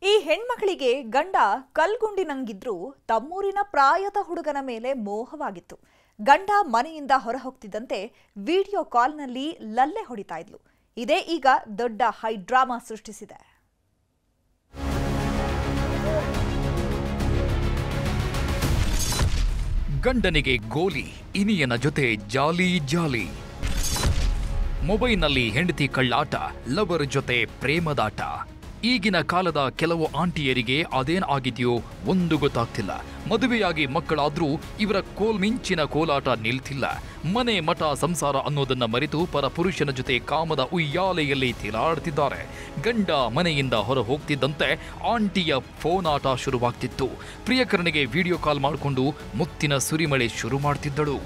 ಈ ಹೆಣ್ಮಗಳಿಗೆ ಗಂಡ ಕಲ್ಗುಂಡಿನಂಗಿದ್ರು ತಮ್ಮೂರಿನ ಪ್ರಾಯದ ಹುಡುಗನ ಮೇಲೆ ಮೋಹವಾಗಿತ್ತು. ಗಂಡ ಮನೆಯಿಂದ ಹೊರ ಹೋಗ್ತಿದ್ದಂತೆ ವಿಡಿಯೋ ಕಾಲ್ನಲ್ಲಿ ಲಲ್ಲೆ ಹೊಡಿತಾ ಇದ್ಲು. ಇದೇ ಈಗ ದೊಡ್ಡ ಹೈ ಡ್ರಾಮಾ ಸೃಷ್ಟಿಸಿದೆ. ಗಂಡನಿಗೆ ಗೋಲಿ, ಇನಿಯನ ಜೊತೆ ಜಾಲಿ ಜಾಲಿ. ಮೊಬೈಲ್ನಲ್ಲಿ ಹೆಂಡತಿ ಕಳ್ಳಾಟ, ಲವರ್ ಜೊತೆ ಪ್ರೇಮದಾಟ. ಈಗಿನ ಕಾಲದ ಕೆಲವು ಆಂಟಿಯರಿಗೆ ಅದೇನ್ ಆಗಿದೆಯೋ ಒಂದು ಗೊತ್ತಾಗ್ತಿಲ್ಲ. ಮದುವೆಯಾಗಿ ಮಕ್ಕಳಾದ್ರೂ ಇವರ ಕೋಲ್ಮಿಂಚಿನ ಕೋಲಾಟ ನಿಲ್ತಿಲ್ಲ. ಮನೆ ಮಠ ಸಂಸಾರ ಅನ್ನೋದನ್ನ ಮರೆತು ಪರ ಪುರುಷನ ಜೊತೆ ಕಾಮದ ಉಯ್ಯಾಲೆಯಲ್ಲಿ ತಿಲಾಡ್ತಿದ್ದಾರೆ. ಗಂಡ ಮನೆಯಿಂದ ಹೊರ ಹೋಗ್ತಿದ್ದಂತೆ ಆಂಟಿಯ ಫೋನ್ ಆಟ ಶುರುವಾಗ್ತಿತ್ತು. ಪ್ರಿಯಕರನಿಗೆ ವಿಡಿಯೋ ಕಾಲ್ ಮಾಡಿಕೊಂಡು ಮುತ್ತಿನ ಸುರಿಮಳೆ ಶುರು ಮಾಡ್ತಿದ್ದಳು.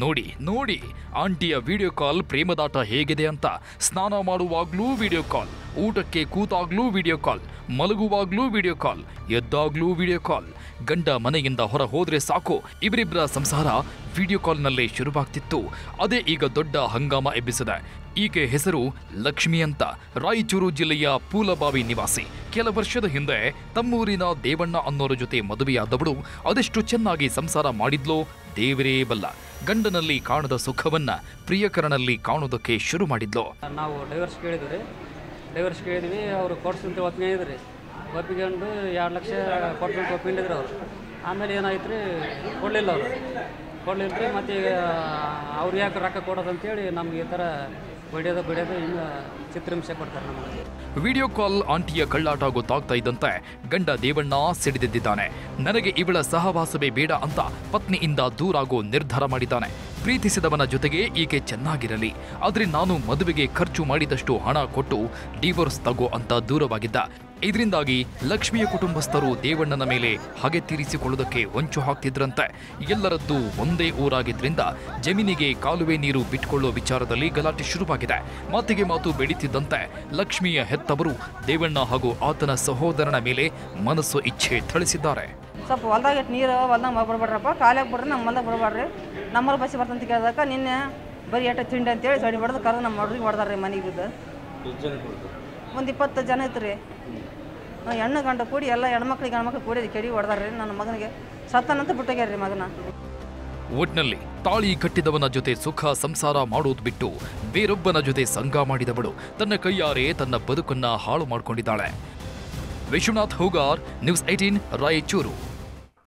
ನೋಡಿ ನೋಡಿ ಆಂಟಿಯ ವಿಡಿಯೋ ಕಾಲ್ ಪ್ರೇಮದಾಟ ಹೇಗಿದೆ ಅಂತ. ಸ್ನಾನ ಮಾಡುವಾಗ್ಲೂ ವಿಡಿಯೋ ಕಾಲ್, ಊಟಕ್ಕೆ ಕೂತಾಗ್ಲೂ ವಿಡಿಯೋ ಕಾಲ್, ಮಲಗುವಾಗ್ಲೂ ವಿಡಿಯೋ ಕಾಲ್, ಎದ್ದಾಗ್ಲೂ ವಿಡಿಯೋ ಕಾಲ್. ಗಂಡ ಮನೆಯಿಂದ ಹೊರ ಹೋದ್ರೆ ಸಾಕು, ಇವರಿಬ್ಬರ ಸಂಸಾರ ವಿಡಿಯೋ ಕಾಲ್ನಲ್ಲೇ ಶುರುವಾಗ್ತಿತ್ತು. ಅದೇ ಈಗ ದೊಡ್ಡ ಹಂಗಾಮ ಎಬ್ಬಿಸಿದೆ. ಈಕೆ ಹೆಸರು ಲಕ್ಷ್ಮಿ ಅಂತ, ರಾಯಚೂರು ಜಿಲ್ಲೆಯ ಪೂಲಬಾವಿ ನಿವಾಸಿ. ಕೆಲ ವರ್ಷದ ಹಿಂದೆ ತಮ್ಮೂರಿನ ದೇವಣ್ಣ ಅನ್ನೋರ ಜೊತೆ ಮದುವೆಯಾದವಳು ಅದೆಷ್ಟು ಚೆನ್ನಾಗಿ ಸಂಸಾರ ಮಾಡಿದ್ಲೋ ದೇವರೇ ಬಲ್ಲ. ಗಂಡನಲ್ಲಿ ಕಾಣದ ಸುಖವನ್ನ ಪ್ರಿಯಕರನಲ್ಲಿ ಕಾಣೋದಕ್ಕೆ ಶುರು ಮಾಡಿದ್ಲು. ನಾವು ಡೈವರ್ಸ್ ಕೇಳಿದ್ವಿ. ಅವರು ಕೊಡ್ಸಂತ ಒಪ್ಪಿಗೆ ಒಪ್ಪಿಕೊಂಡು 2 ಲಕ್ಷ ಕೊಟ್ಟು ಒಪ್ಪಿಕೊಂಡಿದ್ರು ಅವರು. ಆಮೇಲೆ ಏನಾಯ್ತು ರೀ, ಕೊಡಲಿಲ್ಲ ಮತ್ತು ಈಗ ಅವ್ರು ಯಾಕೆ ರೊಕ್ಕ ಕೊಡೋದಂತೇಳಿ ನಮ್ಗೆ ಈ ಥರ ಬಿಡೋದು ಇನ್ನು ಚಿತ್ರಹಿಂಸೆ ಕೊಡ್ತಾರೆ ನಮಗೆ. ವಿಡಿಯೋ ಕಾಲ್ ಆಂಟಿಯ ಕಳ್ಳಾಟ ಗೊತ್ತಾಗ್ತಾ ಇದ್ದಂತೆ ಗಂಡ ದೇವಣ್ಣ ಸಿಡಿದೆದ್ದಿದ್ದಾನೆ. ನನಗೆ ಇವಳ ಸಹವಾಸವೇ ಬೇಡ ಅಂತ ಪತ್ನಿಯಿಂದ ದೂರಾಗೋ ನಿರ್ಧಾರ ಮಾಡಿದ್ದಾನೆ. ಪ್ರೀತಿಸಿದವನ ಜೊತೆಗೆ ಈಕೆ ಚೆನ್ನಾಗಿರಲಿ, ಆದರೆ ನಾನು ಮದುವೆಗೆ ಖರ್ಚು ಮಾಡಿದಷ್ಟು ಹಣ ಕೊಟ್ಟು ಡಿವೋರ್ಸ್ ತಗೋ ಅಂತ ದೂರವಾಗಿದ್ದ. ಇದರಿಂದಾಗಿ ಲಕ್ಷ್ಮಿಯ ಕುಟುಂಬಸ್ಥರು ದೇವಣ್ಣನ ಮೇಲೆ ಹಗೆ ತೀರಿಸಿಕೊಳ್ಳುವುದಕ್ಕೆ ಹೊಂಚು ಹಾಕ್ತಿದ್ರಂತೆ. ಎಲ್ಲರದ್ದು ಒಂದೇ ಊರಾಗಿದ್ರಿಂದ ಜಮೀನಿಗೆ ಕಾಲುವೆ ನೀರು ಬಿಟ್ಕೊಳ್ಳೋ ವಿಚಾರದಲ್ಲಿ ಗಲಾಟೆ ಶುರುವಾಗಿದೆ. ಮಾತಿಗೆ ಮಾತು ಬೆಳೀತಿದ್ದಂತೆ ಲಕ್ಷ್ಮಿಯ ಹೆತ್ತವರು ದೇವಣ್ಣ ಹಾಗೂ ಆತನ ಸಹೋದರನ ಮೇಲೆ ಮನಸ್ಸು ಇಚ್ಛೆ ಥಳಿಸಿದ್ದಾರೆ. ಸ್ವಲ್ಪ ಹೊಲ್ದಾಗ ನೀರು ಹೊಲ್ದಾಗ ಬಿಡ್ಬೇಡ್ರಪ್ಪ, ಕಾಲಿಗೆ ಬಿಡ್ರಿ, ನಮ್ಮ ಹೊಲ್ದಾಗ ಬಿಡಬೇಡ್ರಿ, ನಮ್ಮಲ್ಲಿ ಬಸ್ಸಿ ಬರ್ತಂತ ಕೇಳಿದಾಗ ನಿನ್ನೆ ಬರೀ ಏಟ ತಿಂಡಿ ಅಂತೇಳಿ ಸಡಿ ಬಡ್ದು ಕರೆದು ನಮ್ಮ ಹುಡುಗಿ ಹೊಡೆದಾರ್ರಿ. ಮನೆಗೆ ಬಿದ್ದು ಒಂದು 20 ಜನ ಇತ್ತು ರೀ. ಹೆಣ್ಣು ಗಂಡ ಕೂಡಿ ಎಲ್ಲ ಹೆಣ್ಮಕ್ಳು ಕೂಡಿ ಕೆಡಿ ಹೊಡೆದಾರ್ರಿ. ನನ್ನ ಮಗನಿಗೆ ಸತ್ತನಂತ ಬಿಟ್ಟೋಗ್ಯಾರ್ರಿ ಮಗನ. ಒಟ್ನಲ್ಲಿ ತಾಳಿ ಕಟ್ಟಿದವನ ಜೊತೆ ಸುಖ ಸಂಸಾರ ಮಾಡೋದು ಬಿಟ್ಟು ಬೇರೊಬ್ಬನ ಜೊತೆ ಸಂಗ ಮಾಡಿದವಳು ತನ್ನ ಕೈಯಾರೆ ತನ್ನ ಬದುಕನ್ನ ಹಾಳು ಮಾಡಿಕೊಂಡಿದ್ದಾಳೆ. ವಿಶ್ವನಾಥ್ ಹೂಗಾರ್, ನ್ಯೂಸ್ 18 ರಾಯಚೂರು.